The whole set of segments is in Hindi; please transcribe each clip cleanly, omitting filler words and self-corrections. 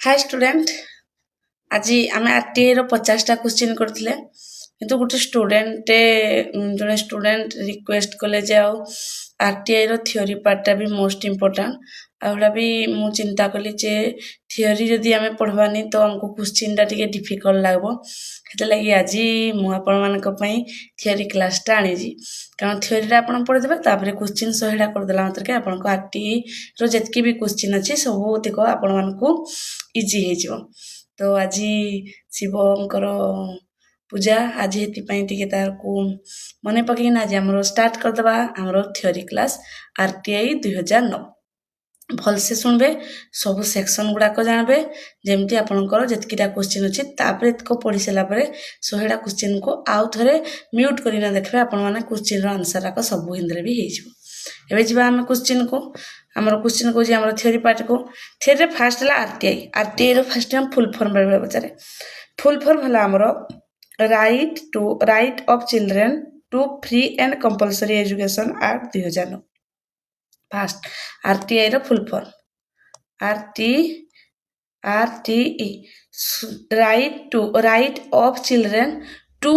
Hi student. आज आम आरटीआई रो 50टा क्वेश्चन करथिले किंतु गोटे स्टूडेंट जने स्टूडेंट रिक्वेस्ट कले जे आरटीआई रो थ्योरी पार्टा भी मोस्ट इम्पोर्टेंट आउला भी मु चिंता कली जे थ्योरी जदि आमे पढ़वानी तो हमको क्वेश्चन टा टिके डिफिकल्ट लागबो हेते लागि आज मु आपण मानक पई थ्योरी क्लास टा आनी जी कारण थ्योरी रा आपण पढ़ देबे तापर क्वेश्चन 100टा कर देला मात्र के आपण को आरटीआई रो जतकी भी क्वेश्चन अछि सब तिको आपण मानकू इजी हे जिवो। तो आज शिवंकर पूजा आज हेतिपाई टिके तार को मने पकेना आज हमरो स्टार्ट कर दबा हमरो थ्योरी क्लास आरटीआई 2009 भल से सुनबे सब सेक्शन गुडा को जानबे जेमती आपनकर जतकीटा क्वेश्चन अछि तापरे को पढ़ी सला परे 100टा क्वेश्चन को आउ थरे म्यूट करिना देखबे आपन माने क्वेश्चन रो आंसर को सब हिंदरे भी हे जिवो। एबे जिबा हम क्वेश्चन को हमरो क्वेश्चन को जे हमरो थ्योरी पार्ट को थ्योरी फर्स्ट ला आरटीआई रो फर्स्ट हम फुल फॉर्म बेले बचारे फुल फॉर्म हला हमरो right of children to free and compulsory education act 2009 first RTI रो full form RTE right of children to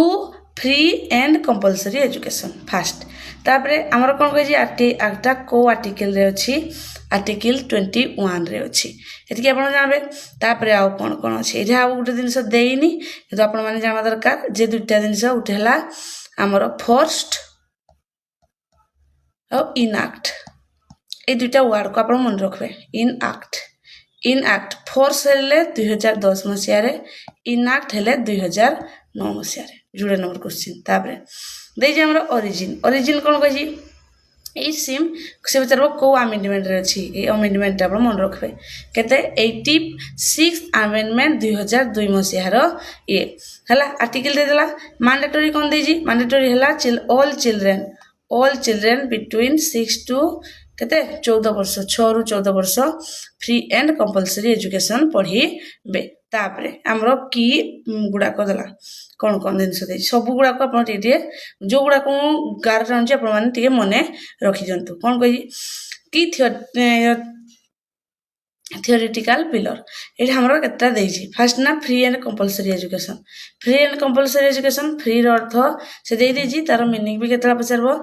free and compulsory education first तापरे हमर कोन कहै छी आरटीआई एक्ट को आर्टिकल रे अछि आर्टिकल 21 रे अछि एतकी आपण जानबे तापरे आ कोन कोन अछि एजा आ गुटे दिनस देइनी तो आपण माने जाना दरकार जे दुटा दिनस उठे हला हमर फर्स्ट और इनएक्ट ए दुटा वर्ड को आपण मन रखबे इनएक्ट फोर्स हेले 2010 मसिया रे इनएक्ट हेले 2009 मसिया रे जुड़े नंबर क्वेश्चन तापरे दे जे हमर ओरिजिन कोन कहै छी ए सिम से बचारबो को अमेंडमेंट रे अछि ए अमेंडमेंट आपण मन रखबे केते 86 अमेंडमेंट 2002 मसिया रो ए हला आर्टिकल दे देला मैंडेटरी कोन दे जी मैंडेटरी हला ऑल चिल्ड्रन बिटवीन 6 टू केते 14 वर्ष 6 रु 14 वर्ष फ्री एंड कंपल्सरी एजुकेशन पढ़ी बे तापरे हमरो की गुडा को दला कोन कोन दिन से सब गुडा को अपन टिके जो गुडा को गार रहन जे अपन माने टिके मने रखि जंतु कोन कहि की थियोरेटिकल पिलर ए हमरो केता देई छी फर्स्ट ना free and compulsory education free रो अर्थ से देई दी जी तार मीनिंग भी केतला पचरबो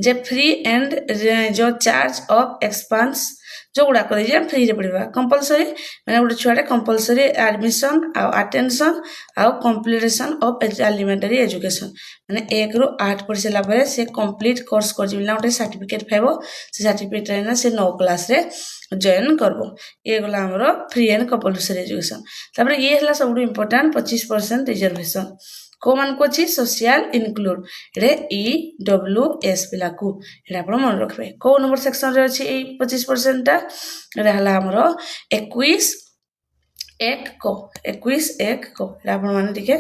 जे फ्री एंड जो चार्ज ऑफ एक्सपेंस जो गुडा कर जे फ्री रे पड़िबा कंपल्सरी माने गुटे छुआडे कंपल्सरी एडमिशन आ अटेंशन आ कंप्लीशन ऑफ एलिमेंटरी एजुकेशन माने 1 रु 8 पढ़िसला परे से कंप्लीट कोर्स कर जिला गुटे सर्टिफिकेट पाइबो से सर्टिफिकेट रे ना से 9 क्लास रे जॉइन करबो ए गला हमरो फ्री एंड कंपल्सरी एजुकेशन तापर ये हला सबटु इंपोर्टेंट 25% रिजर्वेशन को मान को छी सोशल इनक्लूड रे ईडब्ल्यूएस पिला को एडा आपण मन रखबे को नंबर सेक्शन रे अछि ए 25% टा रे हला हमरो 21 एक को एडा आपण माने टिके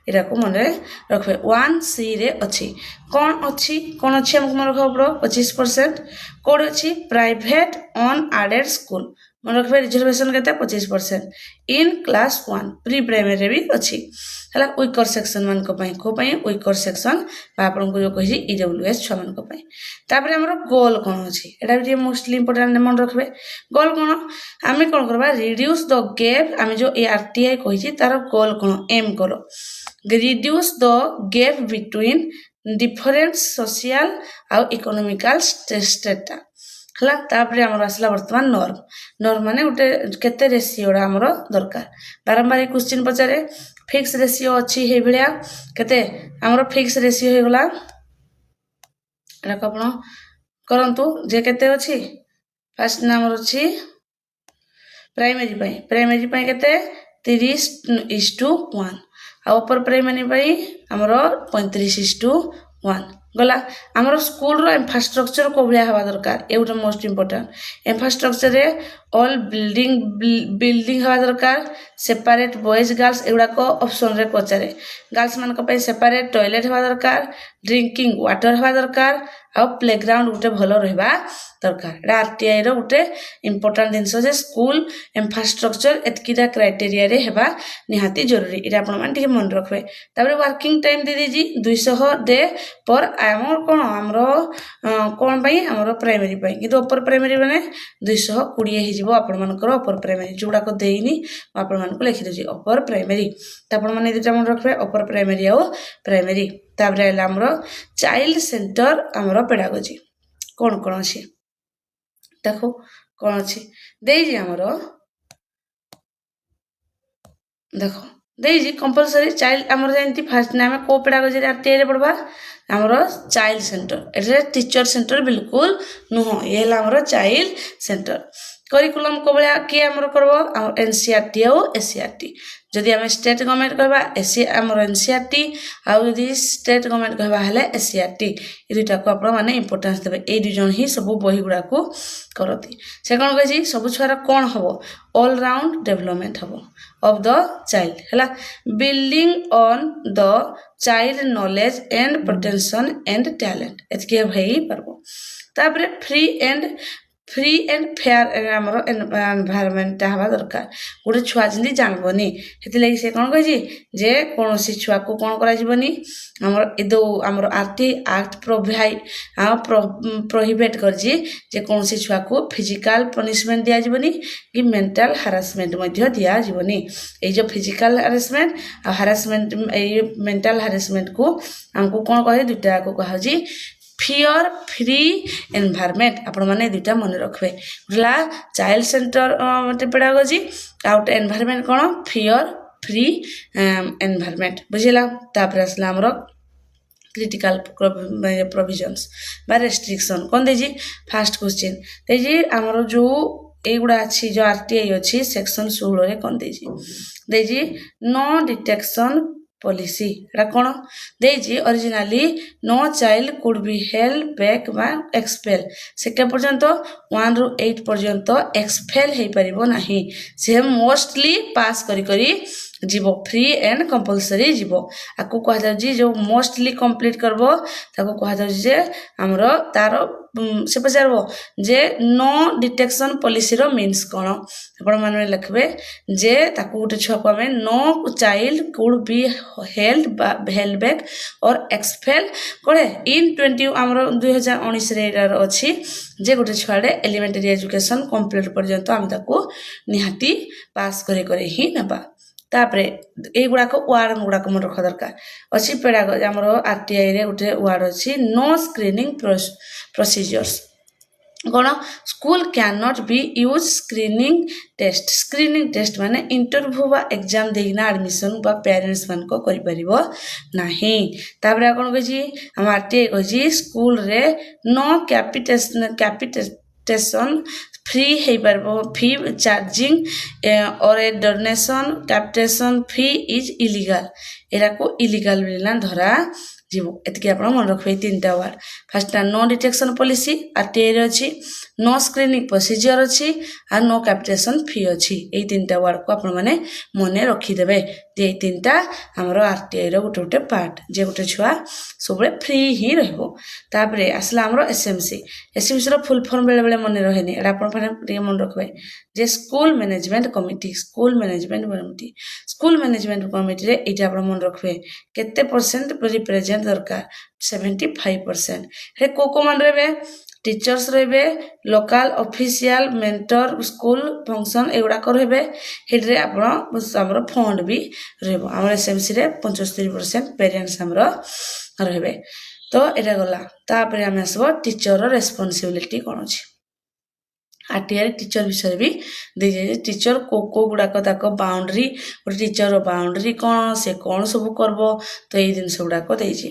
एडा को मन रे रखबे 1 सी रे अछि कोन अछि हमको मन रखबो 25% कोड अछि प्राइवेट ऑन एडेड स्कूल मन रखबे रिजर्वेशन केते 25% इन क्लास 1 प्री प्राइमरी भी अछि हला वीकर सेक्शन मान को पई वीकर सेक्शन बा आपन को जो कहि ईडब्ल्यूएस छ मान को पई तापर हमरो गोल कोन अछि एटा भी मोस्टली इंपोर्टेंट मन रखबे गोल कोन आमे कोन करबा रिड्यूस द गैप आमे जो आरटीआई कहि छी तार गोल कोन एम करो reduce the gap between different social आ इकोनॉमिकल स्टेटा हला तापर हमर असला वर्तमान नॉर्म माने उटे केते रेशियोडा हमरो दरकार बारंबार क्वेश्चन पचारे फिक्स रेशियो अछि हे भलिया केते हमरो फिक्स रेशियो हे गला रक आपण करंतु जे केते अछि फर्स्ट नंबर अछि प्राइमरी पई केते 30:1 आ ऊपर प्राइमरी पई हमरो 35:1 गला हमरो स्कूल रो इंफ्रास्ट्रक्चर को भलिया हवा दरकार एउटा मोस्ट इंपोर्टेंट इंफ्रास्ट्रक्चर रे ऑल बिल्डिंग हवा दरकार सेपरेट बॉयज गर्ल्स एउडा को ऑप्शन रे पचारे गर्ल्स मान को पे सेपरेट टॉयलेट हवा दरकार ड्रिंकिंग वाटर हवा दरकार आ प्लेग्राउंड उटे भलो रहबा दरकार एडा आरटीआई रो उटे इंपोर्टेंट दिनसो जे स्कूल इंफ्रास्ट्रक्चर एतकीटा क्राइटेरिया रे हेबा निहाती जरूरी एडा आपण मान ठीक मन रखबे ताबरे वर्किंग टाइम दे दीजी 200 डे पर हमर कोन हमरो कोन पई हमरो प्राइमरी पई किंतु ऊपर प्राइमरी माने 220 हे जीवो आपण मानकर अपर प्राइमरी जोड़ा को देइनी आपण मानक लिखि दउची अपर प्राइमरी त आपण माने दुटा मन रखबे अपर प्राइमरी आ प्राइमरी ताबरे आइला हमरो चाइल्ड सेंटर हमरो पेडागोजी कोन कोन अछि देखो कोन अछि देइ जे हमरो देखो देइजी कंपलसरी चाइल्ड हमर जानती फर्स्ट नाम को पेडागोजी रे आरटीआई रे पढबा हमर चाइल्ड सेंटर एटे टीचर सेंटर बिल्कुल नुह ये हला हमर चाइल्ड सेंटर करिकुलम को बळा के हमर करबो हम एनसीईआरटी आ एससीईआरटी जदि हम स्टेट गवर्नमेंट कहबा एससी हमर एनसीईआरटी आ जदि स्टेट गवर्नमेंट कहबा हले एससीईआरटी ए दुटा को आपण माने इंपोर्टेंस देबे ए दुजन ही सब बही गुडा को करती से कोन कहै छी सब छुआर कोन हबो ऑल राउंड डेवलपमेंट हबो of the child hela building on the child knowledge and potential and talent एतके भई परबो तापरे फ्री एंड फेयर हमरो एनवायरनमेंट हवा दरकार गोटे छुआ जंदी जानबनी हेति लागि से कोन कहै जे कोनोसी छुआ को कोन करा जीवनी हमर एदो हमर आरटी एक्ट प्रोहिबिट कर जे कोनोसी छुआ को फिजिकल पनिशमेंट दिया जीवनी कि मेंटल हरासमेंट मध्य दिया जीवनी ए जो फिजिकल हरासमेंट आ हरासमेंट ए मेंटल हरासमेंट को हमको कोन कहे दुटा को कहा जी फियर फ्री एनवायरनमेंट आपण माने दुटा मन रखबे बुझला चाइल्ड सेंटर पेडागोजी आउट एनवायरनमेंट कोन फियर फ्री एनवायरनमेंट बुझिला तापर असला हमरो क्रिटिकल प्रोविजंस बा रेस्ट्रिक्शन कोन देजी फर्स्ट क्वेश्चन देजी हमरो जो एगुडा अछि जो आरटीआई अछि सेक्शन 16 रे कोन देजी नो डिटेक्शन पॉलिसी एटा कोन देजी originally no child could be held back बा एक्सपेल से के पर्यंत 1 रु 8 पर्यंत एक्सपेल हे परिबो नाही से मोस्टली पास करी जीवो फ्री एंड कंपलसरी जीवो आकु कहा जाउ जी जो मोस्टली कंप्लीट करबो ताको कहा जाउ जे हमरो तारो से पचारबो जे नो डिटेक्शन पॉलिसी रो मीन्स कोन आपण माने लिखबे जे ताको गुटे छुआ को हमें no child could be held back और एक्सपेल कोडे इन 20 हमरो 2019 रे अछि जे गुटे छुआडे एलिमेंटरी एजुकेशन कंप्लीट पर्यंत हम ताको निहाती पास करे ही नबा तापरे ए गुडा को वार्ड गुडा को मन रख दरकार अछि पेडागोजी हमरो आरटीआई रे गुटे वार्ड अछि नो स्क्रीनिंग प्रोसीजर्स कोन school can not be use screening test माने इंटरव्यू बा एग्जाम देना एडमिशन बा पेरेंट्स मान को करि परिबो नाही तापरे कोन कहजी हम आरटीआई कहजी स्कूल रे नो कैपिटेशन फ्री है परबो फी चार्जिंग और a donation capitation fee is illegal एरा को इलीगल बिना धरा जीवो एतके आपण मन रखबे तीनटा word first no detection policy RTI रे अछि नो स्क्रीनिंग प्रोसीजर अछि आ नो कैपिटेशन फी अछि ए तीनटा वर्ड को आपण माने मने रखि देबे जे तीनटा हमरो आरटीआई रो गुटे पार्ट जे गुटे छुआ सबले फ्री ही रहबो तापरे असला हमरो एसएमसी रो फुल फॉर्म बेले बेले मने रहेनी एडा आपण फाने मन रखबे जे स्कूल मैनेजमेंट कमिटी रे एटा आपण मन रखबे केते परसेंट रिप्रेजेंट दरकार 75% हे को मन रहबे टीचर्स रहबे local official mentor school function एगुडा को रहबे हेडरे आपण हमरो फंड भी रहबो हमर एसएमसी रे 75% पेरेंट्स हमरो रहबे तो एटा गला तापरे हम आसबो टीचर रो रेस्पोंसिबिलिटी कोन अछि आरटीआई टीचर विषय भी दे टीचर को गुडा को ताको बाउंड्री और टीचर रो बाउंड्री कोन से कोन सब करबो तो ए दिन गुडा को देजी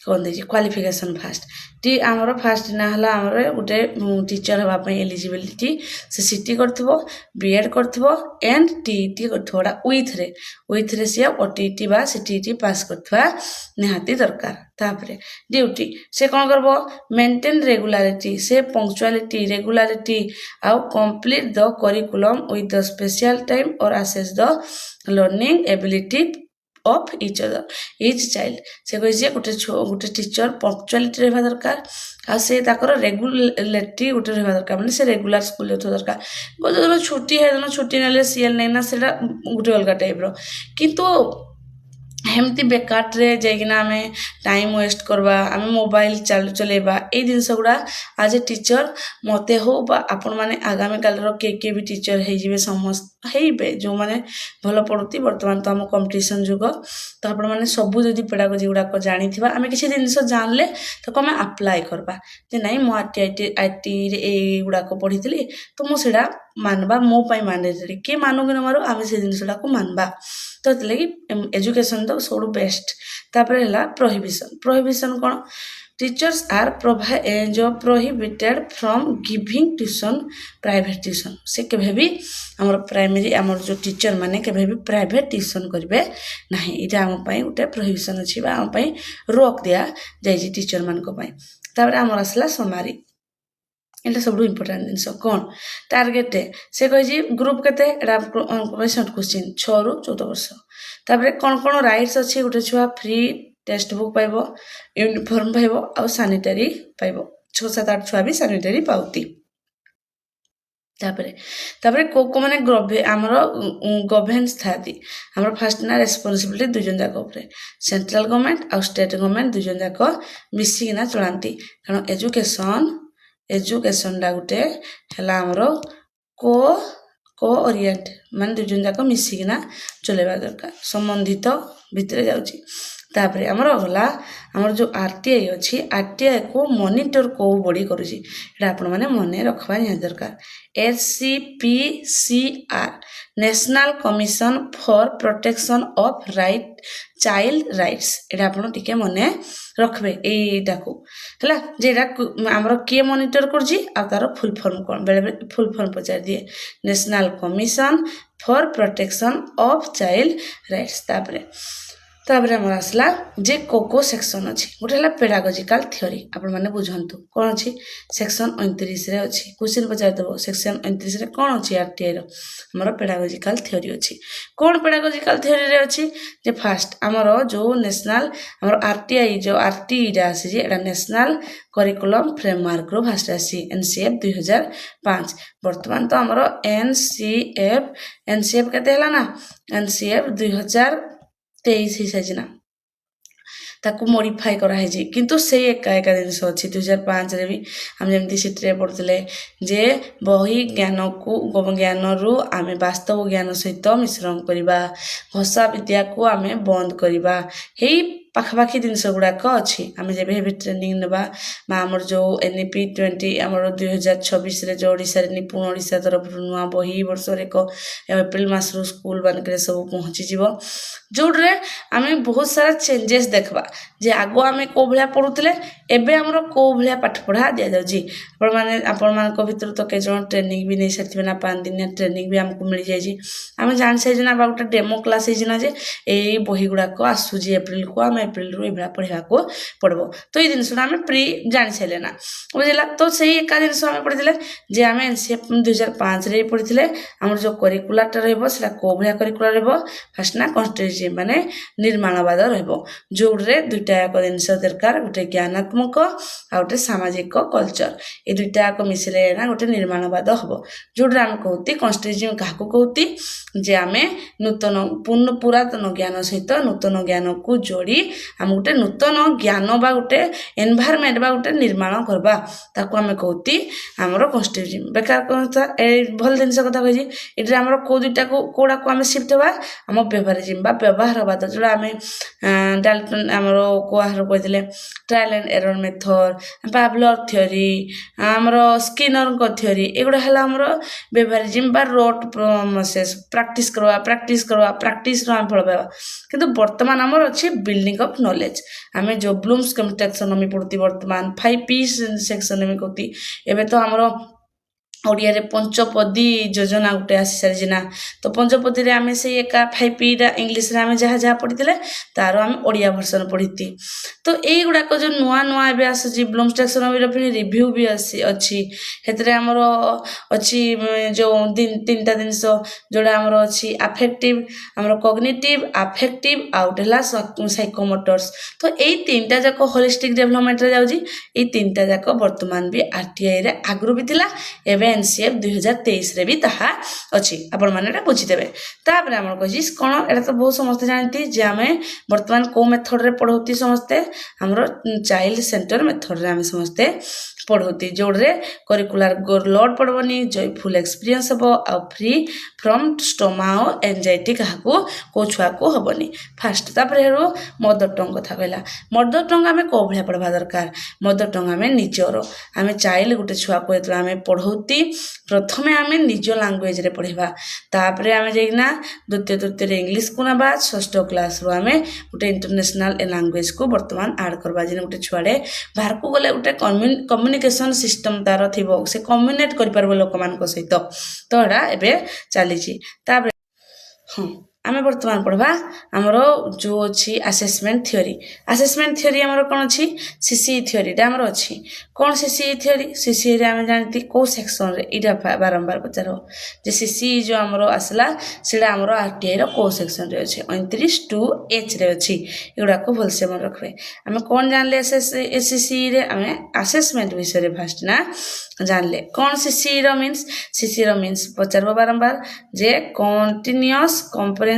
कोन देजी क्वालिफिकेशन फास्ट टी हमरो फास्ट ना हला हमरो गुटे टीचर हवा पई एलिजिबिलिटी से सीटी करथबो बीएड करथबो एंड टीटी करथोडा विथ रे से ओटीटी बा सीटीटी पास करथवा निहाती दरकार तापरे ड्यूटी से कोन करबो मेंटेन रेगुलारिटी से पंक्चुअलिटी रेगुलारिटी आउ complete the curriculum with the special time और assess the learning ability of each child से कहि गुटे टीचर पंक्चुअलिटी रहबा दरकार आ से ताकर रेगुलरिटी गुटे रहबा दरकार माने से रेगुलर स्कूल जतो दरकार गोदो छुट्टी है छुट्टी नेले सीएल नैना सेटा गुटे अलगा टाइप रो किंतु हेमती बेकार जाइकिना आमे टाइम वेस्ट करवा आमे मोबाइल चलेबा ए जिनस गुड़ा आज ए टीचर मते हो बा आपण माने आगामी काल रो के भी टीचर हे जिवे समस्त हेबे जो माने भलो पड़ुती वर्तमान तो हम कंपटीशन जुग तो आपण माने सबु जदी पेडागोजी गुड़ा को जानी थिबा आमे किछि जिनस जानले तो आमे अप्लाई करबा जे नाही मो आईटी रे ए गुड़ा को पढितली तो मो सेडा मानबा मो पाई मैंडेटरी के मानु कि न मारू आमे से जिनसडा को मानबा तो लगी एजुकेशन तो सब बेस्ट तापर हला प्रोहिबिशन कोन टीचर्स आर जो prohibited from giving tuition private tuition से केबे भी हमर प्राइमरी हमर जो टीचर माने केबे भी प्राइवेट ट्यूशन करबे नाही इटा हम पई उटे प्रोहिबिशन अछि बा हम पई रोक दिया जाई टीचर मान को पई तापर हमर असला समारी एटा सब इम्पोर्टेंट जिनस कौन टार्गेट से कही ग्रुप के क्वेश्चन 6 ରୁ 14 वर्ष तापर कौन कौन राइट्स अच्छी गोटे छुआ फ्री टेक्स्ट बुक पाइब यूनिफॉर्म पाइब आ सैनिटरी पाइब 6-7-8 छुआ भी सैनिटरी पाउती तापर को माने आमर गवर्नेंस थाती आमर फर्स्ट ना रेस्पॉन्सिबिलिटी दुजन जाक ऊपर सेंट्रल गवर्नमेंट और स्टेट गवर्नमेंट दुजन जाक मिसिकिना चलांती कारण एजुकेशन डा गुटे हला हमरो को ओरिएंट मान दुजन जाक मिसिकिना चलेबा दरकार संबंधित भितरे जाउची तापर हमर होला हमर जो आरटीआई अछि आरटीआई को मॉनिटर को बॉडी करूची एटा आपण माने मने रखबा नि दरकार HCPCR national commission for protection of right child rights एटा आपण टिके मने रखबे एटा को हला जेटा हमर के मॉनिटर करजी आ तार फुल फॉर्म कोन बेले फुल फॉर्म पचार दिए national commission for protection of child rights तापर हमर आसला जे कोको सेक्शन अछि गोटे हला पेडागोजिकल थ्योरी आपण माने बुझंतु कोन अछि सेक्शन 29 रे अछि क्वेश्चन पचार देबो सेक्शन 29 रे कोन अछि आरटीआई रो हमर पेडागोजिकल थ्योरी अछि कोन पेडागोजिकल थ्योरी रे अछि जे फर्स्ट हमर जो नेशनल हमर आरटीआई जो आरटीई रा अछि जे एटा national curriculum framework row first अछि एनसीएफ 2005 वर्तमान तो हमर एनसीएफ केते हला ना एनसीएफ 2023 हिसाजिना ताकू मॉडिफाई करा है जी किंतु से एका जिनस अच्छी 2005 रे भी हम जमती सिट्रे पढ़ुले जे बही ज्ञान को ज्ञान रु आमे वास्तव ज्ञान सहित मिश्रण करबा भाषा विद्या को आमे बंद करबा हे पाखापाखी जिनस गुड़ाक अच्छी आम जब भी ट्रेनिंग नवा आमर जो एनईपी 20 आमर 2026 रे जो ओडिशा रे निपुण ओडिशा तरफ नुआ बही वर्ष रे को एप्रिल मास रो स्कूल बनक सब पहुँची जीव जोड़े आम बहुत सारा चेंजेस देखबा जे आगो आम को भाया पढ़ुले एबे हमर को भाया पाठ पढ़ा दि जाउजी आपण मान भीतर तो कई जन ट्रेनिंग भी नहीं सारी ना 5 दिन ट्रेनिंग भी आमको मिल जाए आम जान सारी ना गोटे डेमो क्लास है जे यही बही गुड़ाक आसूजी एप्रिल को आम एप्रिल रू एभा पढ़ा को पड़बो तो ये जिनस आम प्री जानी सारे ना बुझला तो सही एका जिनस आम पढ़ी जे आम एनसीएफ 2005 रे पढ़ी आम जो करिकुलर रहा को भाया करिकुलर रहा फास्ट ना कन्स्टिट्यूएंसी माने निर्माणवाद रहिबो जोड़े दुईटा जिनस दरकार गोटे ज्ञानात्मक आ गोटे सामाजिक कल्चर ये दुईटा मिसले ना गोटे निर्माणवाद हम जोड़े आम कहती कन्स्टिट्यूएंसी क्या कहती जे आम नूतन पुरातन ज्ञान सहित नूतन ज्ञान को जोड़ी आम गोटे नूतन ज्ञान बा गोटे एनवायरनमेंट बा गोटे निर्माण करबा ताको आम कहती आमर कन्स्टिट्यूएंसी बेकार कथा भल जिनस कथा कही ये आमर को दुईटा कोड़ा को आम शिफ्ट हवा आम व्यवहारिज्म बा व्यवहारवाद जोड़ा आम डाल्टन आमर कोहार कहते trial and error method Fowler theory आमर स्किनर थ्योरी एगुड़ा है आमर व्यवहारिज्म बा रोट प्रोसेस प्रैक्टिस प्राक्टिस आम फल पाइबा किंतु वर्तमान आमर अच्छी बिल्डिंग ऑफ नॉलेज आम जो ब्लूम्स टैक्सोनॉमी पढ़ती वर्तमान 5P सेक्शन में कहती एवं तो आमर ओडिया रे पंचपदी योजना गोटे आसी सारी ना तो पंचपदी रे आमे से एका 5P इंग्लिश रे आमे जहाँ जहाँ पढ़ी तार आम ओडिया वर्सन पढ़ी तो यही गुड़ाक जो नुआ नुआ एवं आसूँ ब्लूम्स टैक्सोनॉमी फिर रिव्यू भी अच्छी हेतरे आमर अच्छी जो 3टा जिनस जोड़ा आमर अच्छी अफेक्टिव आमर कॉग्निटिव अफेक्टिव आउट है साइकोमोटर्स तो यही 3टा जाक होलिस्टिक डेवलपमेंट रे जाउजी 3टा जाक वर्तमान भी आरटीआई रे आगु भी थिला एबे एनसीएफ 2023 रे भी ताहा अछि आपण माने बुझीदेवे तापर आम कही कौन एटा तो बहुत समस्ते जानती जे आम बर्तमान को मेथड रे पढ़ौती समस्ते हमरो चाइल्ड सेंटर मेथड रे आम समस्ते पढ़ौती जोड़े करिकुलर लोड पड़बनी जयफुल एक्सपीरियंस हम आ फ्री फ्रॉम स्टोमा और एंजाइटी क्या को छुआ को हेनी फास्ट तापर मदर टंग कथा कहला मदर टंग आम कौ भाया पढ़वा दरकार मदर टंग आम निजर आम चाइल्ड गोटे छुआ को आम पढ़ौती प्रथमे आम निज लांगुएज रे पढ़ा तापर आम जाइना द्वितीय तृतीय इंग्लीश को नवा षष्ठ क्लास रू आम गोटे इंटरनेशनल लैंग्वेज को बर्तमान आड करवा जेन गोटे छुआड़े बाहर को गले गोटे कम्युनिकेशन सिस्टम तार थी से कम्युनिकेट कर लोक मान सहित तो एटा एबे चली हाँ आम बर्तमान पढ़वा आमर जो अच्छी असेसमेंट थियोरी आमर कौन अच्छी सीसीई थियोरी आमर अच्छी कौन सीसीई थियोरी सीसीई आम जानती कौ सेक्शन रे इटा बारंबार पचार जे सीसीई जो आमर आसला सेटा आमर आरटीआई रो कौ सेक्शन रे अच्छे 29 टू एच रे अच्छी एगुड़ा को भलसे मन रखबे आम कौन जानले सीसीई रे आम असेसमेंट विषय रे फास्ट ना जानले कौन सीसीई रो मीन्स पचार बारंबार जे कंटीन्यूअस कंप्रेhension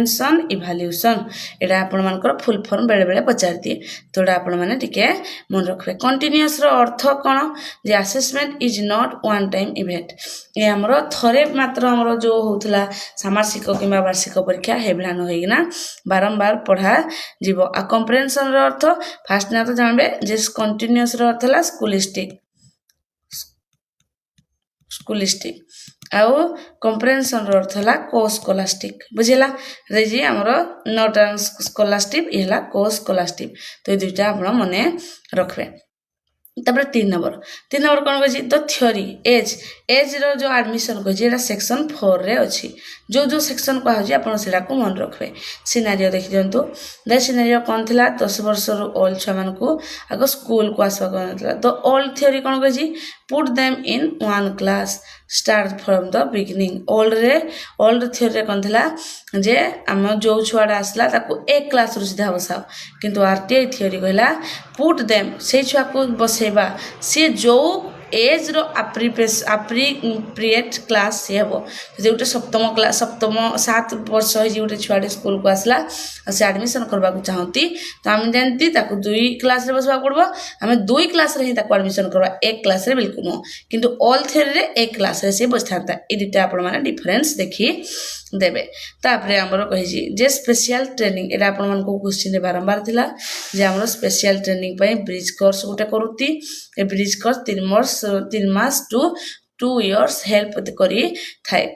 इवैल्यूएशन एटा आपण मानकर फुल फॉर्म बेले बेले पचार दिए तो एटा आपण माने टिके मन रखबे कंटीन्यूअस रो अर्थ कोन जे assessment is not one time event ये हमरो थरे मात्र हमरो जो होतला सामासिक किबा वार्षिक परीक्षा हेबला न होइना बारंबार पढ़ा जीवो आ कंप्रेhension रो अर्थ फास्ट ना तो जानबे जे कंटीन्यूअस रो अर्थ ला स्कूलिस्टिक आउ कंप्रेhension रो अर्थ ला को स्कॉलास्टिक बुझिला रे जी हमरो नॉट स्कॉलास्टिक इहला को स्कॉलास्टिक तो दुईटा आपण मने रखबे तापर 3 नंबर कौन कही द थ्योरी एज रो जो एडमिशन कही एटा सेक्शन 4 रे अछि जो सेक्शन कह आपण सेटा को मन रखबे सिनारियो देखि दियंतु द सिनारियो कौन थिला 10 वर्ष रो ओल्ड छुआ मान को आगो स्कूल को आसवा कोनथला द ओल्ड थ्योरी कौन कही put them in one class start from the beginning old theory रे कौन थिला जे हम जो छुआडा आसला ताको एक क्लास रु सीधा बसाओ किंतु आरटीआई थ्योरी कहला पुट देम से छुआ को बसेबा से जो एज रो अप्रिएट क्लास से हेबो जे गोटे सप्तम 7 वर्ष हो गोटे छुआटे स्कूल को आसला से एडमिशन करबा को चाहती तो हम जानती ताको 2 क्लास रे बसबा पड़बो हमें 2 क्लास रे ही ताको एडमिशन करबा एक क्लास रे बिल्कुल नो किंतु ऑल थ्योरी रे एक क्लास रे से बसथाता ए दुटा आपण माने डिफरेंस देखि देबे तापरे हमरो कहि जे स्पेशल ट्रेनिंग एटा आपण मन को क्वेश्चन रे बारंबार थिला जे हमरो स्पेशल ट्रेनिंग पय ब्रिज कोर्स गोटे करूती ए ब्रिज कोर्स 3 मास टू 2 इयर्स हेल्प करी थाए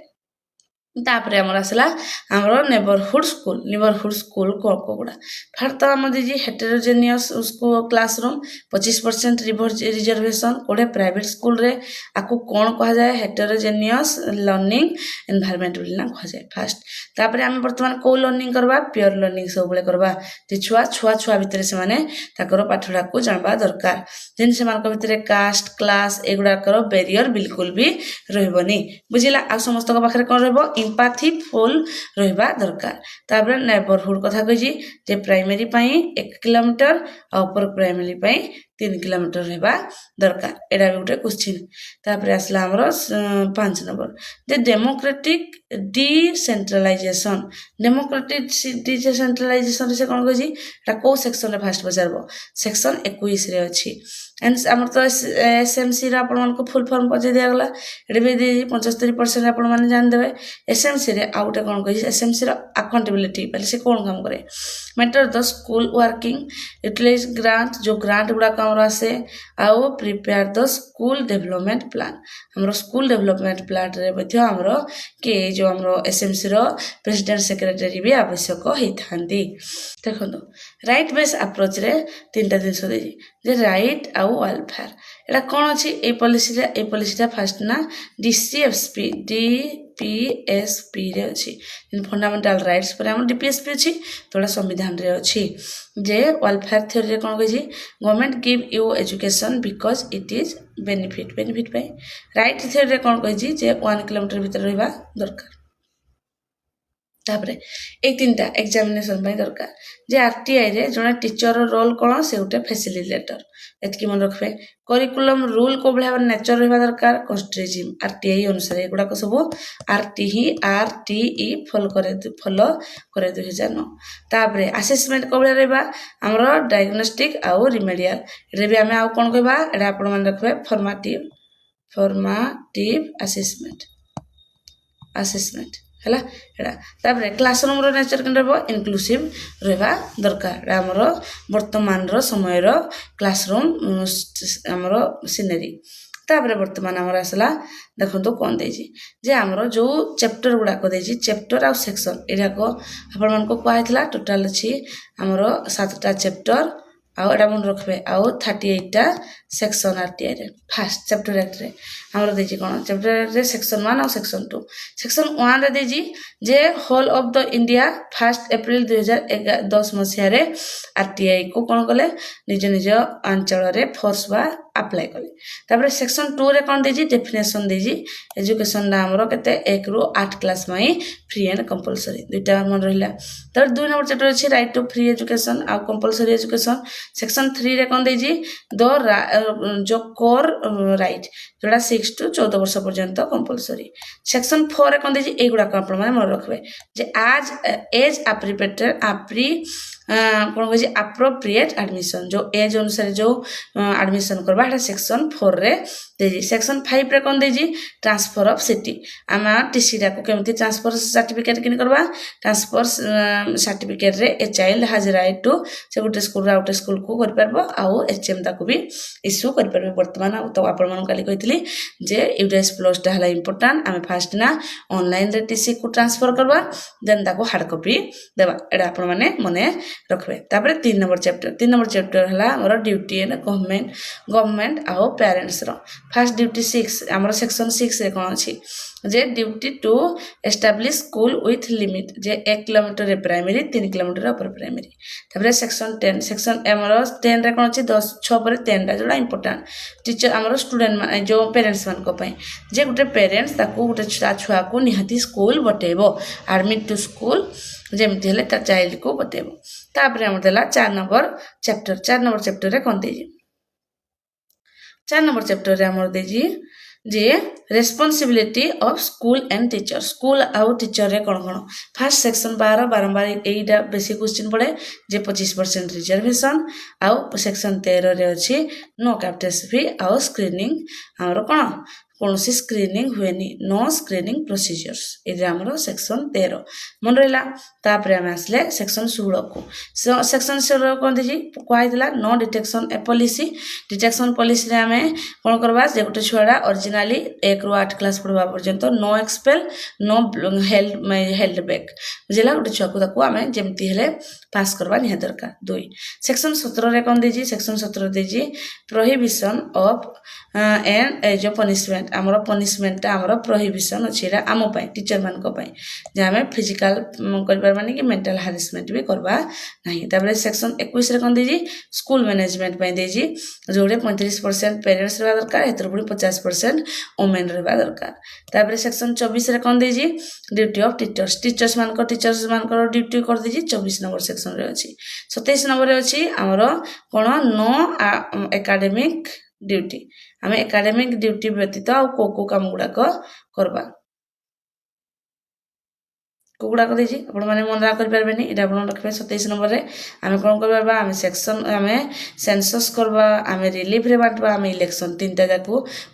तापरे हमर आसला हमर नेबरहुड स्कूल कोकोगुड़ा फार तो हम दीजिए हेटेरोजेनियस उसको क्लासरूम 25% रिजर्वेशन कोड़े प्राइवेट स्कूल रे आकु कौन कहा जाए हेटेरोजेनियस लर्निंग एनवायरनमेंट बोलना कहा जाए फास्ट तापरे हम वर्तमान को लर्निंग करबा प्योर लर्निंग सब बेले करबा जे छुआ भितर से माने ताकर पाठडा को जानबा दरकार जेन से मान भितर कास्ट क्लास एगुडा करो बैरियर बिल्कुल भी रहबनी बुझिला आ समस्त को पाखरे कोन रहबो एम्पैथी फुल रहबा दरकार तापर नेबरहुड कथा कहि जे प्राइमरी पई 1 किलोमीटर आ ऊपर प्राइमरी पई 3 किलोमीटर रहबा दरकार एडा भी गोटे क्वेश्चन तापर आसला हमरो 5 नंबर जे डेमोक्रेटिक डिसेंट्रलाइजेशन से कोन कहि एटा को सेक्शन रे फास्ट बजारबो सेक्शन 21 रे अछि एंड हमर तो एसएमसी रा आपण मन को फुल फॉर्म पजे दिया गला एडे भी 75% आपण माने जान देबे एसएमसी रे आउटे कोन कहि एसएमसी रा अकाउंटेबिलिटी पहले से कोन काम करे मेटर the school working utilize grant जो ग्रांट गुडा काम आसे आउ prepare the school development plan हमरो स्कूल डेवलपमेंट प्लान रे मध्ये हमरो के जो हमरो एसएमसी रो प्रेसिडेंट सेक्रेटरी भी आवश्यक होई थांदी देखो राइट बेस अप्रोच रे तीनटा दिन सो देजी जे राइट आउ वेलफेयर एटा कोन अछि ए पॉलिसी फास्ट ना डीपीएसपी रे अछि फंडामेंटल राइट्स पर हम डीपीएसपी अछि तोड़ा संविधान रे अछि जे वेलफेयर थ्योरी रे कोन कहि government give you education because it is benefit पे राइट थ्योरी रे कोन कहि जे 1 किलोमीटर भीतर रहबा दरकार तापर ए तीनटा एग्जामिनेशन दरकार जे आरटीआई रे जने टीचर रोल कौन से गोटे फैसिलिटेटर एतकी मन रखबे करिकुलम रूल को भाव नेचर रहा दरकार कन्स्ट्रेजिम आरटीआई अनुसार एगुड़ा सब आरटीई फॉलो करे 2009 तापर असेसमेंट को भाव रहा आमर डायग्नोस्टिक आउ रिमेडियल रे भी आम आउ कौन कहबा एटा आपण मन रखबे फॉर्मेटिव असेसमेंट है तापर क्लासरूम नेचर के इनक्लूसिव रहा दरकार आमर वर्तमान समय क्लासरूम आमर सिनेरी तापर वर्तमान आमर आसला देखो कौन देजी जे आमर जो चैप्टर गुड़ाक देजी चैप्टर आउ सेक्शन एराक आपण मन को कहला टोटाल अच्छी आमर 7टा चैप्टर आउ एटा मन रखबे आउ 38टा सेक्शन आरटीआई रे फास्ट चैप्टर 1 रे हमरो देजी कोन चैप्टर रे सेक्शन 1 और सेक्शन 2 सेक्शन 1 रे देजी जे होल ऑफ द इंडिया 1 अप्रैल 2010 मसिया रे आरटीआई को कोन कले निज निज अंचल रे फोर्स बा अप्लाई कले तापर सेक्शन 2 रे कोन देजी डेफिनेशन देजी एजुकेशन ना हमरो केते 1 रु 8 क्लास मई फ्री एंड कंपलसरी दुटा मन रहिला तर 2 नंबर चैप्टर अछि राइट टू फ्री एजुकेशन आ कंपलसरी एजुकेशन सेक्शन 3 रे कोन देजी द जो कोर राइट जोड़ा 6 टू 14 वर्ष पर्यंत कंपलसरी सेक्शन 4 रे कोन देजी एगुडा को आपण माने मन रखबे जे आज एज कौन कह अप्रोप्रिएट एडमिशन जो एज अनुसार जो एडमिशन करवा सेक्शन 4 रे देजी सेक्शन 5 रे कौन देजी ट्रांसफर ऑफ सिटी आम टीसी को केमती ट्रांसफर सर्टिफिकेट किन करवा ट्रांसफर सर्टिफिकेट रे a child has right to से गोटे स्कूल आउटे स्कूल को कर परबो आउ एचएम ताको भी इश्यू कर परबो वर्तमान तो आपण मन काली कहितली जे यूडीएस प्लस टा हला इंपोर्टेंट आम फास्ट ना ऑनलाइन रे टीसी को ट्रांसफर करवा देन ताको हार्ड कॉपी देबा एडा आपण माने मने रखबे तापर 3 नंबर चैप्टर हला हमर ड्यूटी एंड गवर्नमेंट आउ पेरेंट्स रो फर्स्ट ड्यूटी 6 हमर सेक्शन 6 रे कोन अछि जे duty to establish school with limit जे 1 किलोमीटर रे प्राइमरी 3 किलोमीटर अपर प्राइमरी तापर सेक्शन 10 सेक्शन हमर 10 रे कोन अछि 10 6 पर 10 रा जोड़ा इंपोर्टेंट टीचर हमर स्टूडेंट जो पेरेंट्स मान को पई जे गुटे पेरेंट्स ताको गुटे छुआ को निहाती स्कूल बटेबो एडमिट टू स्कूल जेमती हेले ता चाइल्ड को बतेबो तापर हमर देला 4 नंबर चैप्टर रे कोन देजी 4 नंबर चैप्टर रे हमर देजी जे responsibility of school and teacher school आउ टीचर रे कोन कोन फर्स्ट सेक्शन 12 बारंबार एटा बेसिक क्वेश्चन पड़े जे 25% रिजर्वेशन आउ सेक्शन 13 रे अछि नो कैप्टिविटी आउ स्क्रीनिंग हमर कोन कौन सी स्क्रीनिंग हुए नो स्क्रीनिंग प्रोसीजर्स ये आमर सेक्शन 13 मन रहा तापर आम आसले सेक्शन 16 को सेक्शन 16 कौन देजी कहला नो डिटेक्शन ए पॉलिसी डिटेक्शन पॉलिसी रे आमे कौन करबा जे गोटे छुआड़ा ओरिजिनली 1 रु 8 क्लास पढ़वा पर्यंत no expel no held back बुझला गोटे छुआ को ताको आमे जेमती हेले पास करवा निहा दरकार 2 सेक्शन 17 रे कौन देजी सेक्शन 17 देजी प्रोहिबिशन ऑफ एंड जो पनिशमेंट आमर पनिशमेंट आमर प्रोहिबिशन अच्छी आम टीचर मान जे आम फिजिकल कर कि मेंटल हारेसमेंट भी करवा नहीं तापर सेक्शन 21 रे कौन देजी स्कूल मैनेजमेंट देजी जोड़े 35% पेरेंट्स रहा दरकार हेतर पुणी 50% वोमेन रहा दरकार तापर सेक्शन 24 रे कौन देजी ड्यूटी ऑफ टीचर्स मान ड्यूटी कर देजी 24 नंबर सेक्शन रे अछि 27 नंबर रे अछि आमर कोन नो एकेडमिक ड्यूटी आम एकेडमिक ड्यूटी व्यतीत आ को काम गुड़ाक करवा गुड़ाक देजी आपण मैंने मन कर पारे ये रखे 27 नंबर रे आम कौन करवा आम सेक्शन आम सेंसस करवा आम रिलीफ रे बांटवा आम इलेक्शन 3टा जाक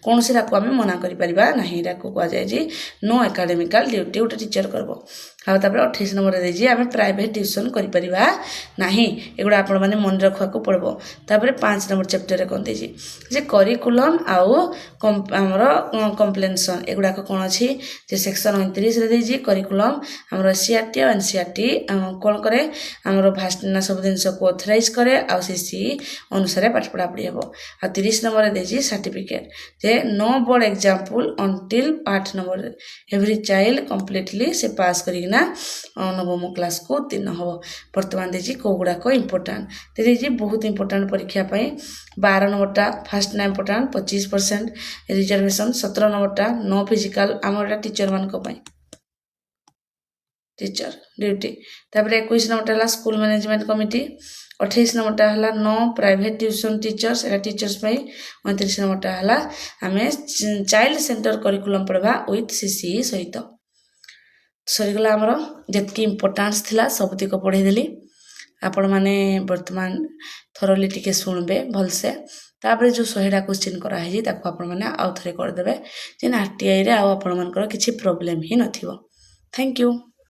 कौन सी आम मना कर कहुए नो एकेडमिकल ड्यूटी गोटे टीचर करबो हाँ तापर 28 नंबर देजी आम प्राइवेट ट्यूशन करिपरिबा नाही एगुड़ा आपण माने मन रखा को पड़बो तापर 5 नंबर चैप्टर रे कोन देजी जे करिकुलम आउ हमर कंप्लेंशन एगुड़ा को कोन अछि जे सेक्शन 29 रे देजी करिकुलम हमर सीआरटी और एनसीईआरटी कोन करे हमर भाषण सब दिन को ऑथराइज करे आ सीसी अनुसार पाठ पढ़ा पड़ी हेबो आ 30 नंबर रे देजी सर्टिफिकेट जे no board example until 8 number every child completely से पास करी ना नवम क्लास को उत्तीर्ण हम बर्तमान देजी कौ गुड़ाक इंपोर्टाट देजी बहुत इंपोर्टाट परीक्षा 12 नंबरटा फर्स्ट ना इंपोर्टाट 25% रिजर्वेशन 17 नंबरटा नो फिजिकल आम टीचर मान टीचर ड्यूटी तापर 21 नंबरटा है स्कूल मैनेजमेंट कमिटी 28 नंबरटा है नो प्राइवेट ट्यूशन टीचर्स एटा टीचर्स 29 नंबरटा है आम चाइल्ड सेंटर करिकुलम पढ़ा विथ सीसीई सहित सरीगला आमर जितकी इम्पोर्टान्स थिला सबतिक पढ़ेदेली आपण मैंने वर्तमान थरोली टिके शुणबे भलसे तापर जो 100टा क्वेश्चन कराई आपण मैंने आउ थे करदे जेन आरटीआई रे आपण किसी प्रोब्लेम ही नथिबो। Thank you.